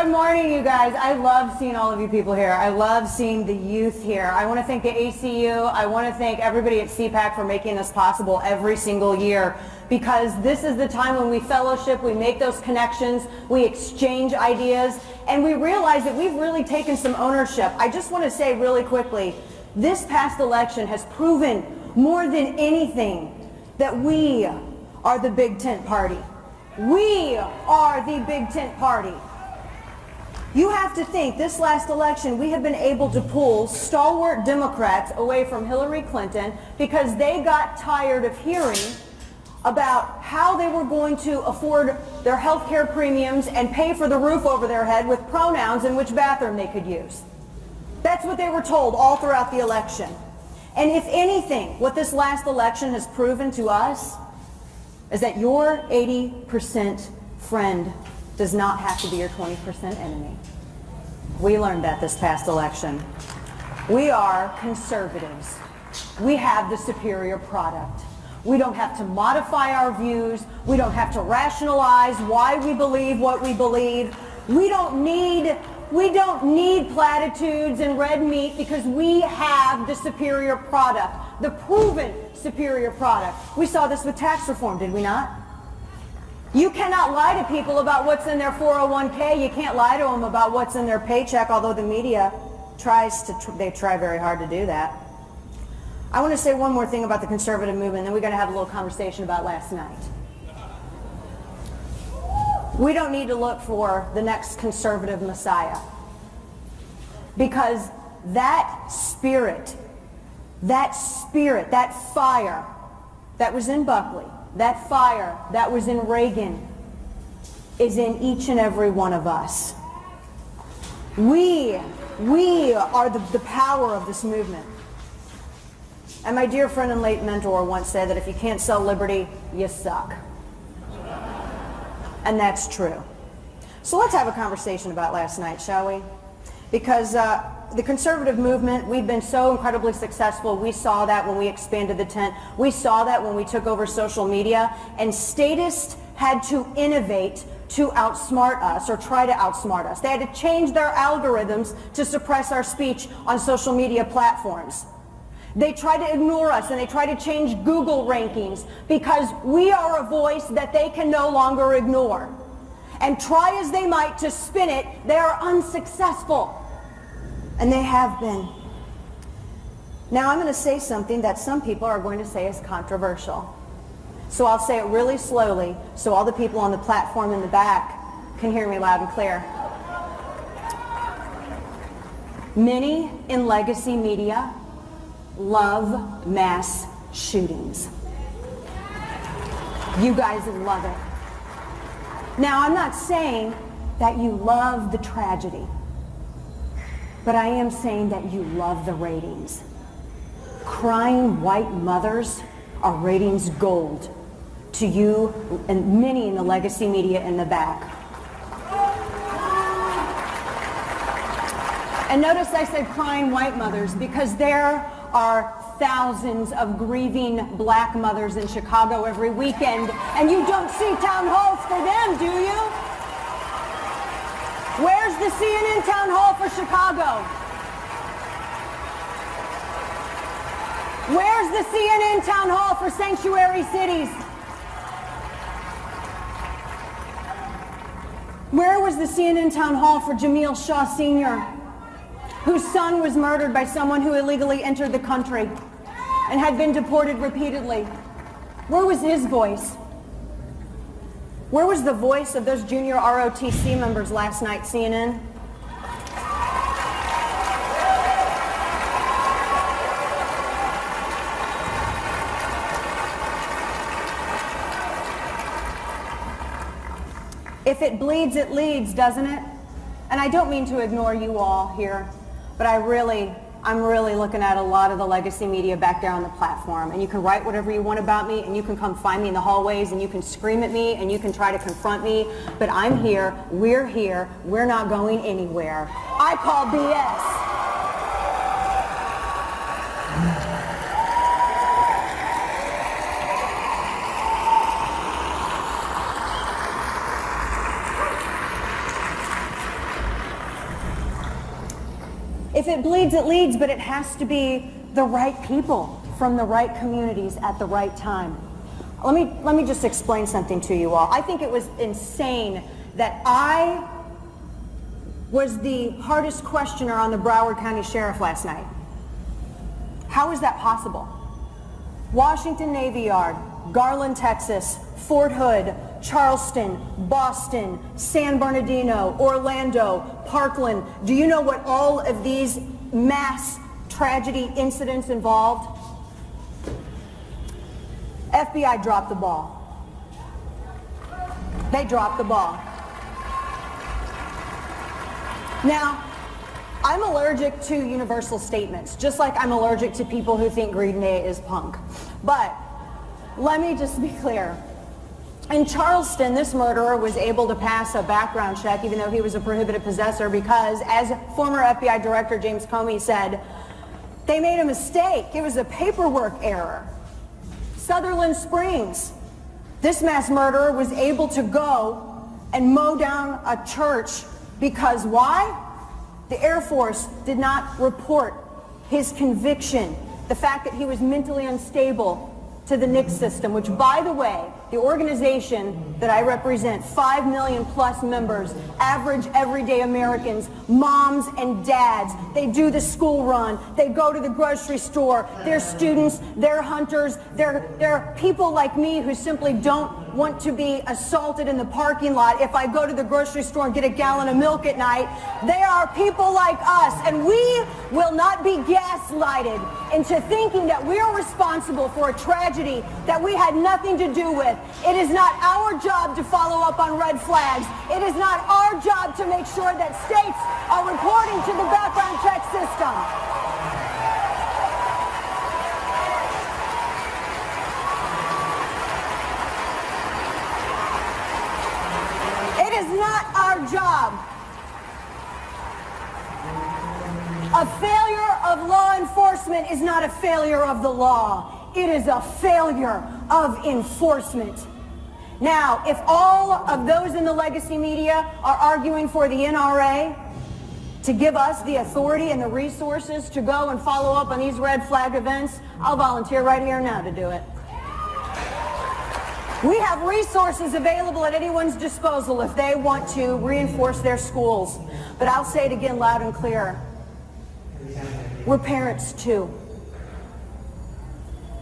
Good morning, you guys. I love seeing all of you people here. I love seeing the youth here. I want to thank the ACU. I want to thank everybody at CPAC for making this possible every single year, because this is the time when we fellowship, we make those connections, we exchange ideas, and we realize that we've really taken some ownership. I just want to say really quickly, this past election has proven more than anything that we are the big tent party. We are the big tent party. You have to think, this last election, we have been able to pull stalwart Democrats away from Hillary Clinton because they got tired of hearing about how they were going to afford their health care premiums and pay for the roof over their head with pronouns and which bathroom they could use. That's what they were told all throughout the election. And if anything, what this last election has proven to us is that your 80% friend does not have to be your 20% enemy. We learned that this past election. We are conservatives. We have the superior product. We don't have to modify our views. We don't have to rationalize why we believe what we believe. We don't need platitudes and red meat, because we have the superior product, the proven superior product. We saw this with tax reform, did we not? You cannot lie to people about what's in their 401k. You can't lie to them about what's in their paycheck, although the media they try very hard to do that. I want to say one more thing about the conservative movement, then we're going to have a little conversation about last night. We don't need to look for the next conservative messiah, because that spirit, that fire that was in Buckley, that fire that was in Reagan, is in each and every one of us. We are the power of this movement. And my dear friend and late mentor once said that if you can't sell liberty, you suck. And that's true. So let's have a conversation about last night, shall we? Because the conservative movement, we've been so incredibly successful. We saw that when we expanded the tent. We saw that when we took over social media. And statists had to innovate to outsmart us, or try to outsmart us. They had to change their algorithms to suppress our speech on social media platforms. They try to ignore us, and they try to change Google rankings, because we are a voice that they can no longer ignore. And try as they might to spin it, they are unsuccessful. And they have been. Now I'm going to say something that some people are going to say is controversial. So I'll say it really slowly so all the people on the platform in the back can hear me loud and clear. Many in legacy media love mass shootings. You guys love it. Now, I'm not saying that you love the tragedy, but I am saying that you love the ratings. Crying white mothers are ratings gold to you and many in the legacy media in the back. And notice I said crying white mothers, because there are thousands of grieving black mothers in Chicago every weekend, and you don't see town halls for them, do you? Where's the CNN town hall for Chicago? Where's the CNN town hall for sanctuary cities? Where was the CNN town hall for Jamil Shaw Sr., whose son was murdered by someone who illegally entered the country and had been deported repeatedly? Where was his voice? Where was the voice of those junior ROTC members last night, CNN? If it bleeds, it leads, doesn't it? And I don't mean to ignore you all here, but I'm really looking at a lot of the legacy media back there on the platform. And you can write whatever you want about me, and you can come find me in the hallways, and you can scream at me, and you can try to confront me. But I'm here, we're not going anywhere. I call BS. it bleeds, it leads, but it has to be the right people from the right communities at the right time. Let me just explain something to you all. I think it was insane that I was the hardest questioner on the Broward County Sheriff last night. How is that possible? Washington Navy Yard, Garland, Texas, Fort Hood, Charleston, Boston, San Bernardino, Orlando, Parkland. Do you know what all of these mass tragedy incidents involved? FBI dropped the ball. They dropped the ball. Now, I'm allergic to universal statements, just like I'm allergic to people who think Green Day is punk. But let me just be clear. In Charleston, this murderer was able to pass a background check even though he was a prohibited possessor because, as former FBI Director James Comey said, they made a mistake. It was a paperwork error. Sutherland Springs, this mass murderer was able to go and mow down a church because why? The Air Force did not report his conviction, the fact that he was mentally unstable, to the NICS system, which, by the way, the organization that I represent, 5 million plus members, average everyday Americans, moms and dads, they do the school run, they go to the grocery store, they're students, they're hunters, they're people like me who simply don't want to be assaulted in the parking lot if I go to the grocery store and get a gallon of milk at night. They are people like us, and we will not be gaslighted into thinking that we are responsible for a tragedy that we had nothing to do with. It is not our job to follow up on red flags. It is not our job to make sure that states are reporting to the background check system. It is not our job. A failure of law enforcement is not a failure of the law. It is a failure of enforcement. Now, if all of those in the legacy media are arguing for the NRA to give us the authority and the resources to go and follow up on these red flag events, I'll volunteer right here now to do it. We have resources available at anyone's disposal if they want to reinforce their schools. But I'll say it again loud and clear. We're parents too.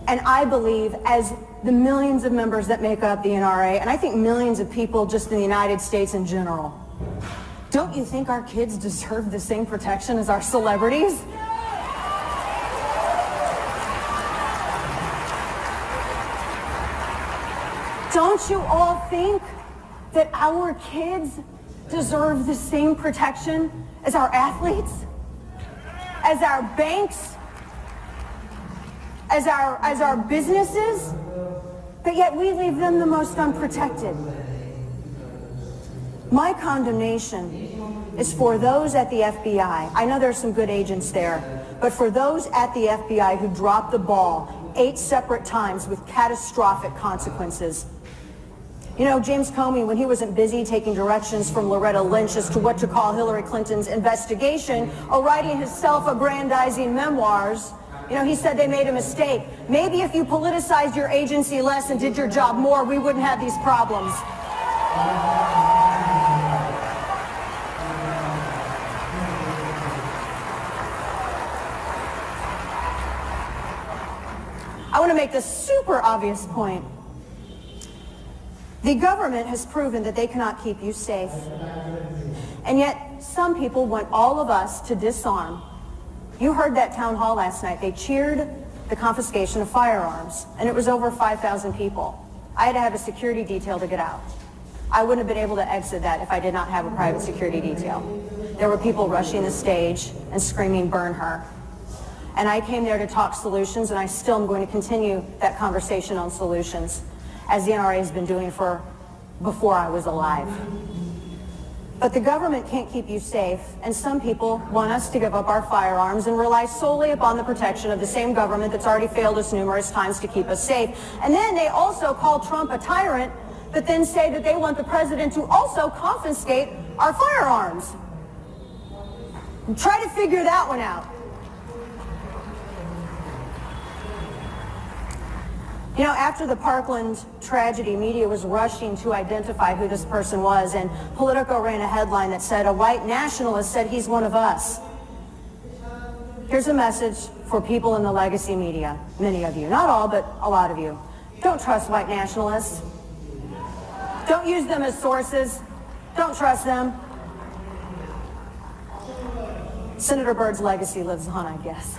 And I believe, as the millions of members that make up the NRA, and I think millions of people just in the United States in general, don't you think our kids deserve the same protection as our celebrities? Don't you all think that our kids deserve the same protection as our athletes, as our banks, as our businesses? But yet we leave them the most unprotected. My condemnation is for those at the FBI. I know there's some good agents there, but for those at the FBI who dropped the ball 8 separate times with catastrophic consequences. You know, James Comey, when he wasn't busy taking directions from Loretta Lynch as to what to call Hillary Clinton's investigation or writing his self-aggrandizing memoirs, you know, he said they made a mistake. Maybe if you politicized your agency less and did your job more, we wouldn't have these problems. I want to make this super obvious point. The government has proven that they cannot keep you safe. And yet, some people want all of us to disarm. You heard that town hall last night. They cheered the confiscation of firearms, and it was over 5,000 people. I had to have a security detail to get out. I wouldn't have been able to exit that if I did not have a private security detail. There were people rushing the stage and screaming, "Burn her." And I came there to talk solutions, and I still am going to continue that conversation on solutions, as the NRA has been doing for before I was alive. But the government can't keep you safe, and some people want us to give up our firearms and rely solely upon the protection of the same government that's already failed us numerous times to keep us safe. And then they also call Trump a tyrant, but then say that they want the president to also confiscate our firearms. Try to figure that one out. You know, after the Parkland tragedy, media was rushing to identify who this person was, and Politico ran a headline that said, "A white nationalist said he's one of us." Here's a message for people in the legacy media, many of you, not all, but a lot of you. Don't trust white nationalists. Don't use them as sources. Don't trust them. Senator Byrd's legacy lives on, I guess.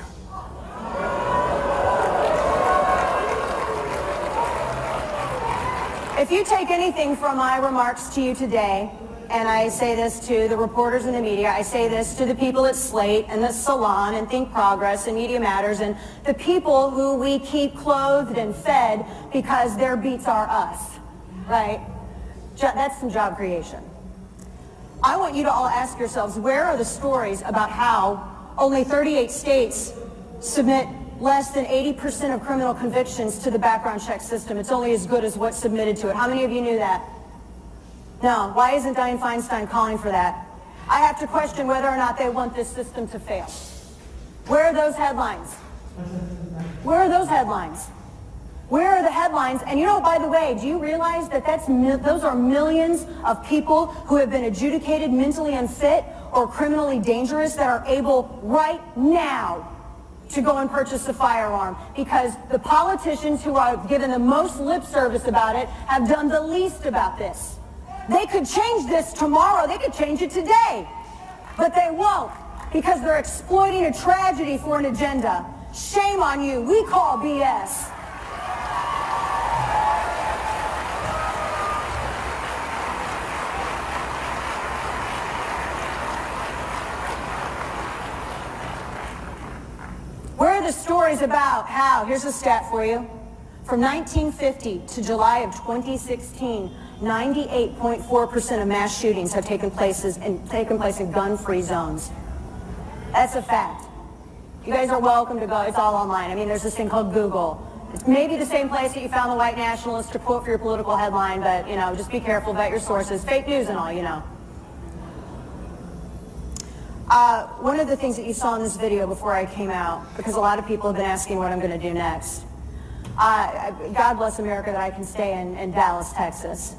If you take anything from my remarks to you today, and I say this to the reporters in the media, I say this to the people at Slate and the Salon and Think Progress and Media Matters and the people who we keep clothed and fed because their beats are us, right? That's some job creation. I want you to all ask yourselves, where are the stories about how only 38 states submit less than 80% of criminal convictions to the background check system? It's only as good as what's submitted to it. How many of you knew that? No. Why isn't Dianne Feinstein calling for that? I have to question whether or not they want this system to fail. Where are those headlines? Where are those headlines? Where are the headlines? And you know, by the way, do you realize that those are millions of people who have been adjudicated mentally unfit or criminally dangerous that are able right now to go and purchase a firearm because the politicians who are given the most lip service about it have done the least about this. They could change this tomorrow. They could change it today. But they won't because they're exploiting a tragedy for an agenda. Shame on you. We call BS. Where are the stories about how, here's a stat for you, from 1950 to July of 2016, 98.4% of mass shootings have taken place in gun-free zones. That's a fact. You guys are welcome to go. It's all online. I mean, there's this thing called Google. It's maybe the same place that you found the white nationalist to quote for your political headline, but, you know, just be careful, vet your sources. Fake news and all, you know. One of the things that you saw in this video before I came out, because a lot of people have been asking what I'm going to do next. God bless America that I can stay in Dallas, Texas.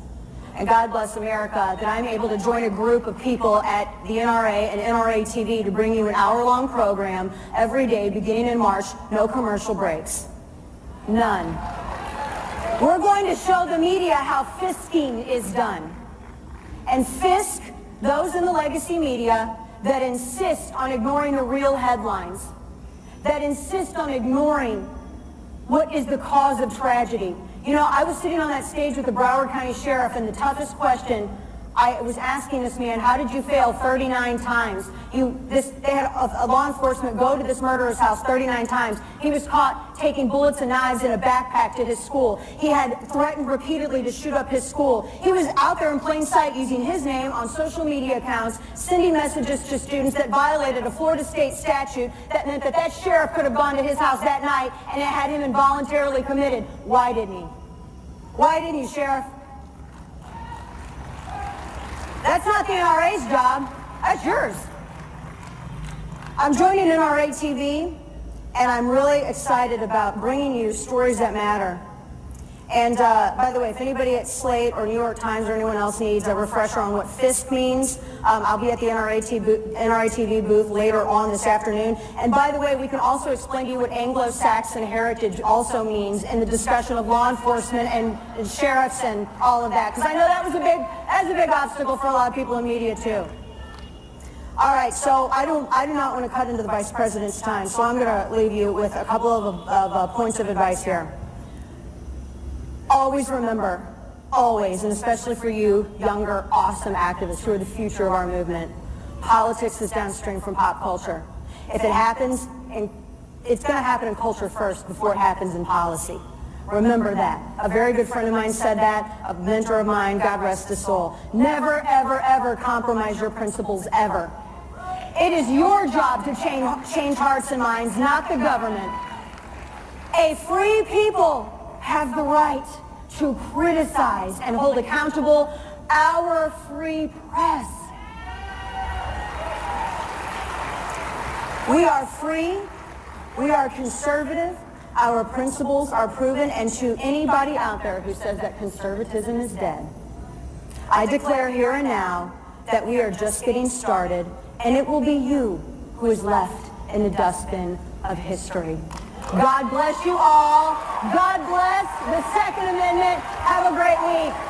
And God bless America that I'm able to join a group of people at the NRA and NRA TV to bring you an hour-long program every day beginning in March, no commercial breaks. None. We're going to show the media how fisking is done. And fisk those in the legacy media that insist on ignoring the real headlines, that insist on ignoring what is the cause of tragedy. You know, I was sitting on that stage with the Broward County Sheriff, and the toughest question I was asking this man, how did you fail 39 times? They had a law enforcement go to this murderer's house 39 times. He was caught taking bullets and knives in a backpack to his school. He had threatened repeatedly to shoot up his school. He was out there in plain sight using his name on social media accounts, sending messages to students that violated a Florida state statute that meant that that sheriff could have gone to his house that night and it had him involuntarily committed. Why didn't he? Why didn't he, Sheriff? That's not the NRA's job. That's yours. I'm joining NRA TV, and I'm really excited about bringing you stories that matter. And by the way, if anybody at Slate or New York Times or anyone else needs a refresher on what FISC means, I'll be at the NRA TV booth later on this afternoon. And by the way, we can also explain to you what Anglo-Saxon heritage also means in the discussion of law enforcement and sheriffs and all of that. Because I know that was a big obstacle for a lot of people in media too. All right, so I do not want to cut into the Vice President's time, so I'm going to leave you with a couple of points of advice here. Always remember, always, and especially for you younger, awesome activists who are the future of our movement, politics is downstream from pop culture. If it happens, it's going to happen in culture first before it happens in policy. Remember that. A very good friend of mine said that, a mentor of mine, God rest his soul. Never, ever, ever compromise your principles, ever. It is your job to change hearts and minds, not the government. A free people have the right to criticize and hold accountable our free press. We are free. We are conservative. Our principles are proven. And to anybody out there who says that conservatism is dead, I declare here and now that we are just getting started, and it will be you who is left in the dustbin of history. God bless you all. God bless the Second Amendment. Have a great week.